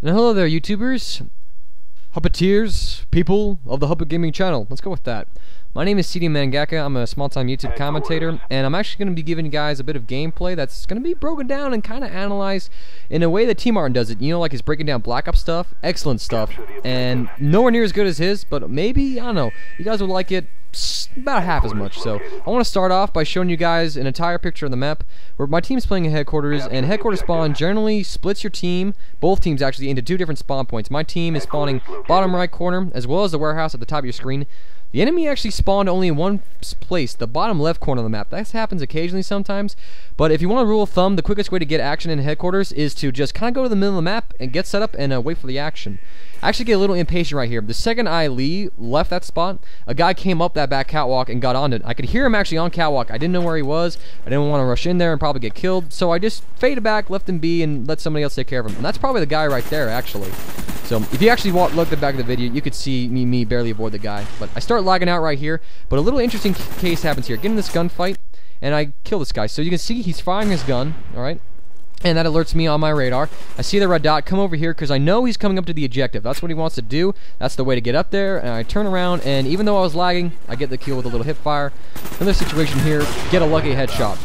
And hello there, YouTubers, Hupiteers, people of the Hupit Gaming channel. Let's go with that. My name is CD-Mangaka. I'm a small-time YouTube commentator, and I'm actually going to be giving you guys a bit of gameplay that's going to be broken down and kind of analyzed in a way that T-Martin does it. You know, like he's breaking down Black Ops stuff, excellent stuff, and nowhere near as good as his, but maybe, I don't know, you guys would like it about half as much. So I want to start off by showing you guys an entire picture of the map where my team's playing at headquarters, and headquarters spawn generally splits your team, both teams actually, into two different spawn points. My team is spawning bottom right corner as well as the warehouse at the top of your screen. The enemy actually spawned only in one place, the bottom left corner of the map. That happens occasionally sometimes, but if you want a rule of thumb, the quickest way to get action in headquarters is to just kind of go to the middle of the map and get set up and wait for the action. I actually get a little impatient right here. The second I left that spot, a guy came up that back catwalk and got on it. I could hear him actually on catwalk. I didn't know where he was. I didn't want to rush in there and probably get killed, so I just faded back, left him be, and let somebody else take care of him. And that's probably the guy right there, actually. So if you actually look at the back of the video, you could see me barely avoid the guy. But I start lagging out right here. But a little interesting case happens here. Get in this gunfight, and I kill this guy. So you can see he's firing his gun, alright? And that alerts me on my radar. I see the red dot come over here because I know he's coming up to the objective. That's what he wants to do. That's the way to get up there. And I turn around, and even though I was lagging, I get the kill with a little hip fire. Another situation here, get a lucky headshot.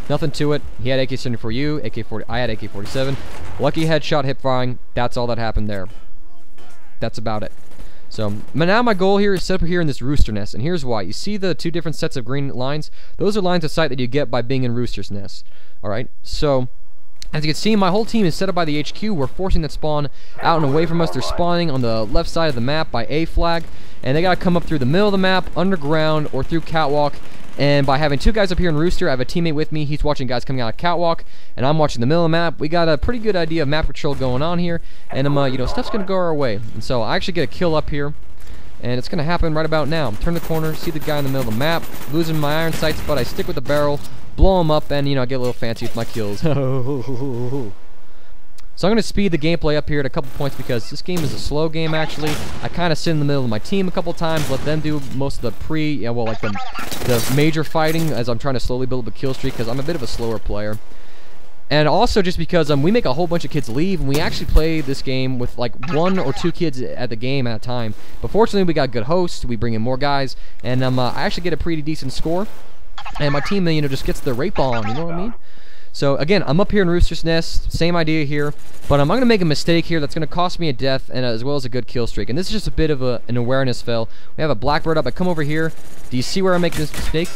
Nothing to it. He had AK-74U, AK-40. I had AK-47. Lucky headshot, hip firing. That's all that happened there. That's about it. So now my goal here is set up here in this rooster nest, and here's why. You see the two different sets of green lines? Those are lines of sight that you get by being in rooster's nest. Alright, so as you can see, my whole team is set up by the HQ. We're forcing that spawn out and away from us. They're spawning on the left side of the map by A flag, and they gotta come up through the middle of the map, underground, or through catwalk. And by having two guys up here in Rooster, I have a teammate with me. He's watching guys coming out of catwalk, and I'm watching the middle of the map. We got a pretty good idea of map control going on here, and you know, stuff's gonna go our way. And so I actually get a kill up here, and it's gonna happen right about now. Turn the corner, see the guy in the middle of the map, losing my iron sights, but I stick with the barrel, blow him up, and you know, I get a little fancy with my kills. So I'm going to speed the gameplay up here at a couple points because this game is a slow game, actually. I kind of sit in the middle of my team a couple times, let them do most of the the major fighting as I'm trying to slowly build up a kill streak because I'm a bit of a slower player. And also just because we make a whole bunch of kids leave, and we actually play this game with like 1 or 2 kids at the game at a time. But fortunately, we got good hosts, we bring in more guys, and I actually get a pretty decent score. And my team, you know, just gets the rape on, you know what I mean? So again, I'm up here in Rooster's Nest, same idea here, but I'm going to make a mistake here that's going to cost me a death and as well as a good kill streak. And this is just a bit of an awareness fail. We have a blackbird up. I come over here. Do you see where I'm making this mistake?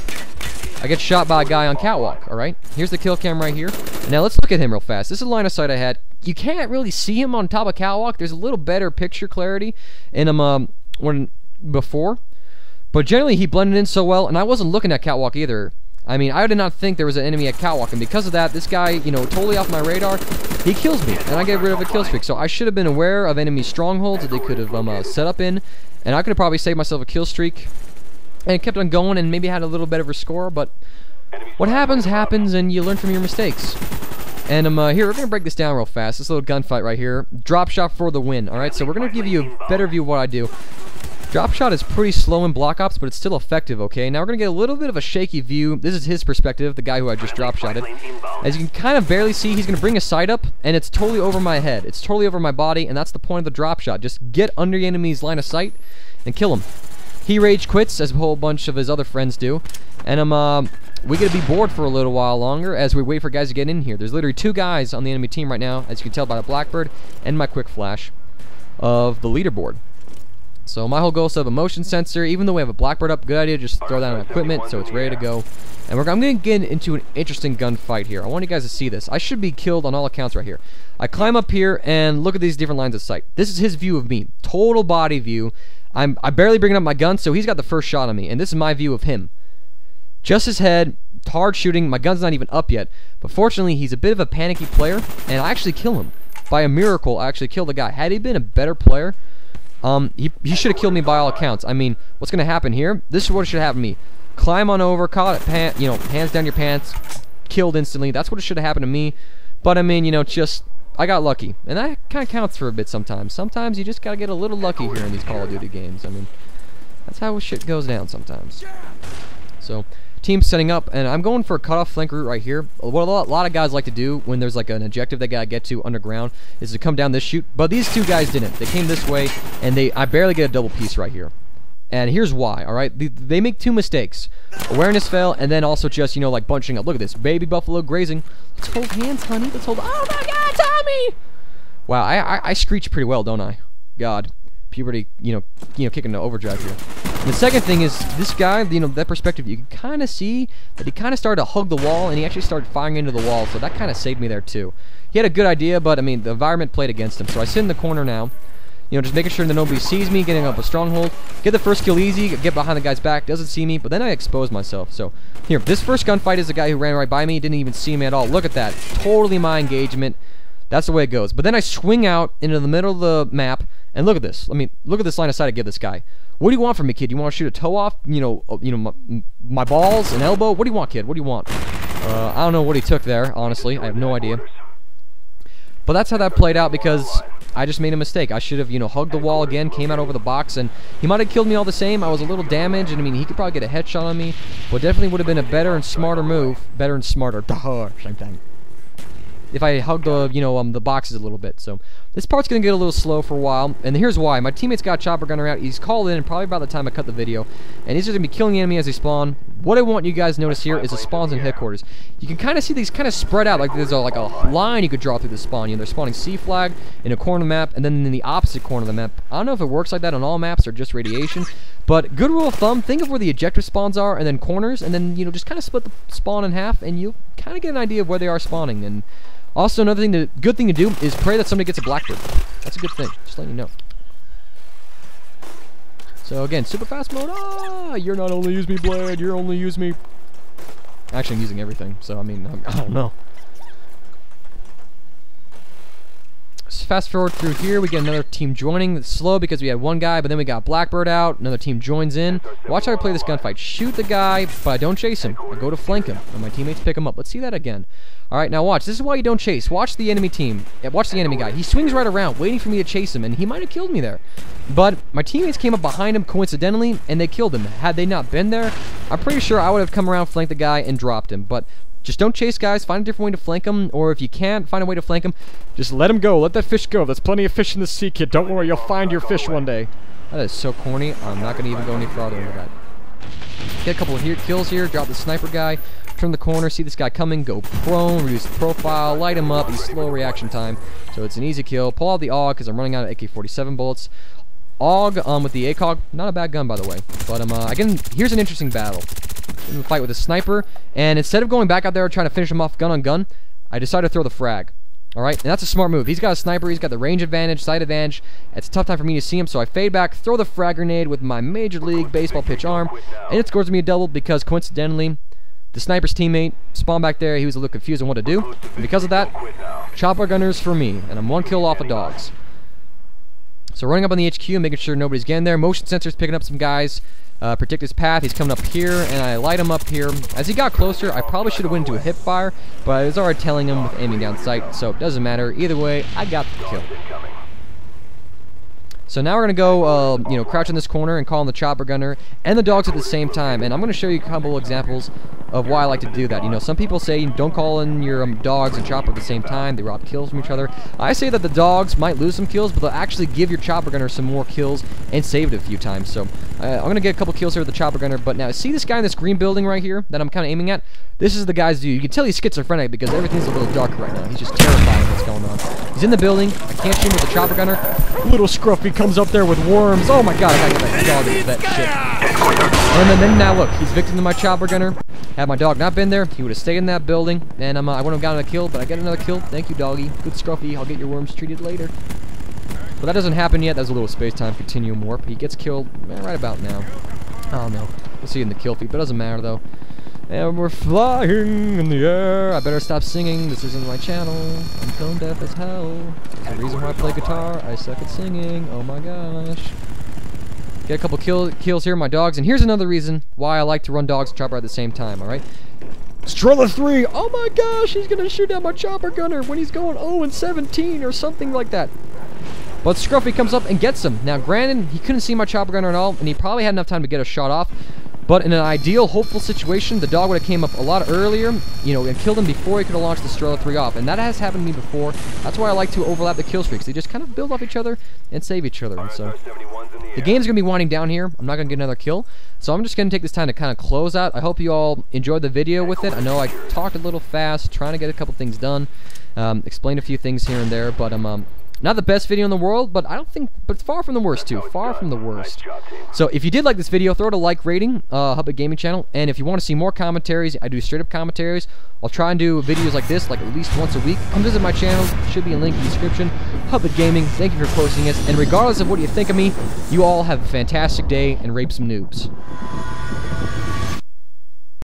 I get shot by a guy on catwalk, alright? Here's the kill cam right here. And now let's look at him real fast. This is a line of sight I had. You can't really see him on top of catwalk. There's a little better picture clarity in him before. But generally, he blended in so well, and I wasn't looking at catwalk either. I mean, I did not think there was an enemy at catwalk, and because of that, this guy, you know, totally off my radar, he kills me, and I get rid of a kill streak. So I should have been aware of enemy strongholds that they could have set up in, and I could have probably saved myself a kill streak, and kept on going, and maybe had a little better of a score, but what happens, happens, and you learn from your mistakes. And here, we're going to break this down real fast, this little gunfight right here. Drop shot for the win, alright? So we're going to give you a better view of what I do. Drop shot is pretty slow in Black Ops, but it's still effective, okay? Now we're going to get a little bit of a shaky view. This is his perspective, the guy who I just drop shotted. As you can kind of barely see, he's going to bring his sight up, and it's totally over my head. It's totally over my body, and that's the point of the drop shot. Just get under the enemy's line of sight and kill him. He rage quits, as a whole bunch of his other friends do. And we get to be bored for a little while longer as we wait for guys to get in here. There's literally 2 guys on the enemy team right now, as you can tell by the blackbird and my quick flash of the leaderboard. So my whole goal is to have a motion sensor. Even though we have a blackbird up, good idea to just throw that on equipment so it's ready to go. And I'm going to get into an interesting gunfight here. I want you guys to see this. I should be killed on all accounts right here. I climb up here and look at these different lines of sight. This is his view of me. Total body view. I'm barely bringing up my gun, so he's got the first shot on me. And this is my view of him. Just his head, hard shooting. My gun's not even up yet. But fortunately, he's a bit of a panicky player, and I actually kill him. By a miracle, I actually killed the guy. Had he been a better player, he should have killed me by all accounts. I mean, what's going to happen here? This is what should happen to me. Climb on over, caught it, you know, hands down your pants, killed instantly. That's what should have happened to me. But I mean, you know, just I got lucky, and that kind of counts for a bit sometimes. Sometimes you just gotta get a little lucky here in these Call of Duty games. I mean, that's how shit goes down sometimes. So Team's setting up, and I'm going for a cutoff flank route right here. What a lot of guys like to do when there's like an objective they gotta get to underground is to come down this chute, but these two guys didn't. They came this way, and I barely get a double piece right here. And here's why, alright? They make two mistakes. Awareness fail, and then also just, you know, like bunching up. Look at this. Baby buffalo grazing. Let's hold hands, honey. Let's hold... Oh my god, Tommy! Wow, I screech pretty well, don't I? God. Puberty, you know, kicking to overdrive here. And the second thing is, this guy, you know, that perspective, you can kind of see that he kind of started to hug the wall, and he actually started firing into the wall, so that kind of saved me there too. He had a good idea, but, I mean, the environment played against him. So I sit in the corner now. You know, just making sure that nobody sees me, getting up a stronghold. Get the first kill easy, get behind the guy's back, doesn't see me, but then I expose myself. So, here, this first gunfight is the guy who ran right by me, didn't even see me at all. Look at that. Totally my engagement. That's the way it goes. But then I swing out into the middle of the map, and look at this. I mean, look at this line of sight I give this guy. What do you want from me, kid? You want to shoot a toe off? You know, my balls, an elbow? What do you want, kid? What do you want? I don't know what he took there, honestly. I have no idea. But that's how that played out, because I just made a mistake. I should have, you know, hugged the wall again, came out over the box, and he might have killed me all the same. I was a little damaged, and I mean, he could probably get a headshot on me, but definitely would have been a better and smarter move. Better and smarter. Same thing. If I hugged the, you know, the boxes a little bit. So this part's gonna get a little slow for a while, and here's why. My teammate's got a chopper gunner out. He's called in probably about the time I cut the video, and he's just gonna be killing the enemy as they spawn. What I want you guys to notice here is the spawns in headquarters. You can kind of see these kind of spread out, like there's like a line you could draw through the spawn. You know, they're spawning C flag in a corner of the map, and then in the opposite corner of the map. I don't know if it works like that on all maps or just radiation, but good rule of thumb, think of where the ejector spawns are, and then corners, and then, you know, just kind of split the spawn in half, and you'll kind of get an idea of where they are spawning. And also, another thing, good thing to do is pray that somebody gets a blackbird. That's a good thing. Just letting you know. So again, super fast mode. Ah, you're not only use me blade, you're only use me. Actually, I'm using everything. So I mean, I don't know. Let's fast forward through here. We get another team joining. It's slow because we had one guy, but then we got blackbird out. Another team joins in. Watch how I play this gunfight. Shoot the guy, but I don't chase him. I go to flank him, and my teammates pick him up. Let's see that again. Alright, now watch. This is why you don't chase. Watch the enemy team. Watch the enemy guy. He swings right around, waiting for me to chase him, and he might have killed me there. But my teammates came up behind him coincidentally, and they killed him. Had they not been there, I'm pretty sure I would have come around, flanked the guy, and dropped him. But just don't chase, guys. Find a different way to flank him, or if you can't find a way to flank him, just let him go. Let that fish go. There's plenty of fish in the sea, kid. Don't worry, you'll find your fish one day. That is so corny. I'm not going to even go any farther into that. Get a couple of kills here. Drop the sniper guy. Turn the corner, see this guy coming, go prone, reduce the profile, light him up. He's slow reaction time, so it's an easy kill. Pull out the AUG because I'm running out of AK-47 bullets. AUG with the ACOG, not a bad gun by the way. But again, here's an interesting battle. I'm gonna fight with a sniper, and instead of going back out there trying to finish him off gun on gun, I decided to throw the frag. Alright, and that's a smart move. He's got a sniper, he's got the range advantage, sight advantage. It's a tough time for me to see him, so I fade back, throw the frag grenade with my Major League Baseball pitch arm, and it scores me a double because coincidentally, the sniper's teammate spawned back there. He was a little confused on what to do, and because of that, chopper gunners for me, and I'm one kill off of dogs. So running up on the HQ, making sure nobody's getting there. Motion sensors picking up some guys. Predict his path. He's coming up here, and I light him up here. As he got closer, I probably should have went into a hip fire, but I was already telling him with aiming down sight, so it doesn't matter. Either way, I got the kill. So now we're going to go, crouch in this corner and call on the chopper gunner and the dogs at the same time. And I'm going to show you a couple examples of why I like to do that. You know, some people say don't call in your dogs and chopper at the same time. They rob kills from each other. I say that the dogs might lose some kills, but they'll actually give your chopper gunner some more kills and save it a few times. So I'm going to get a couple kills here with the chopper gunner. But now, see this guy in this green building right here that I'm kind of aiming at? This is the guy's view. You can tell he's schizophrenic because everything's a little dark right now. He's just terrified of what's going on. He's in the building. I can't shoot him with the chopper gunner. Little Scruffy comes up there with worms. Oh my god, I gotta get that dog into that shit. And then now look, he's victim to my chopper gunner. Had my dog not been there, he would have stayed in that building, and I wouldn't have gotten a kill, but I get another kill. Thank you, doggy. Good Scruffy. I'll get your worms treated later. But that doesn't happen yet. That's a little space-time continuum warp. He gets killed right about now. I don't know. We'll see in the kill feed, but it doesn't matter though. And we're flying in the air. I better stop singing. This isn't my channel. I'm tone deaf as hell. There's a reason why I play guitar. I suck at singing. Oh my gosh. Get a couple kills here, my dogs. And here's another reason why I like to run dogs and chopper at the same time, alright? Strella 3! Oh my gosh, he's gonna shoot at my chopper gunner when he's going 0-17 or something like that. But Scruffy comes up and gets him. Now, granted, he couldn't see my chopper gunner at all, and he probably had enough time to get a shot off. But in an ideal, hopeful situation, the dog would have came up a lot earlier, you know, and killed him before he could have launched the Strela 3 off. And that has happened to me before. That's why I like to overlap the kill streaks. They just kind of build off each other and save each other. And so the game's going to be winding down here. I'm not going to get another kill. So I'm just going to take this time to kind of close out. I hope you all enjoyed the video with it. I know I talked a little fast, trying to get a couple things done. Explain a few things here and there, but not the best video in the world, but but it's far from the worst too. Far from the worst. So if you did like this video, throw it a like rating, Hupit Gaming channel. And if you want to see more commentaries, I do straight up commentaries. I'll try and do videos like this, like at least once a week. Come visit my channel. Should be a link in the description. Hupit Gaming. Thank you for posting this. And regardless of what you think of me, you all have a fantastic day and rape some noobs.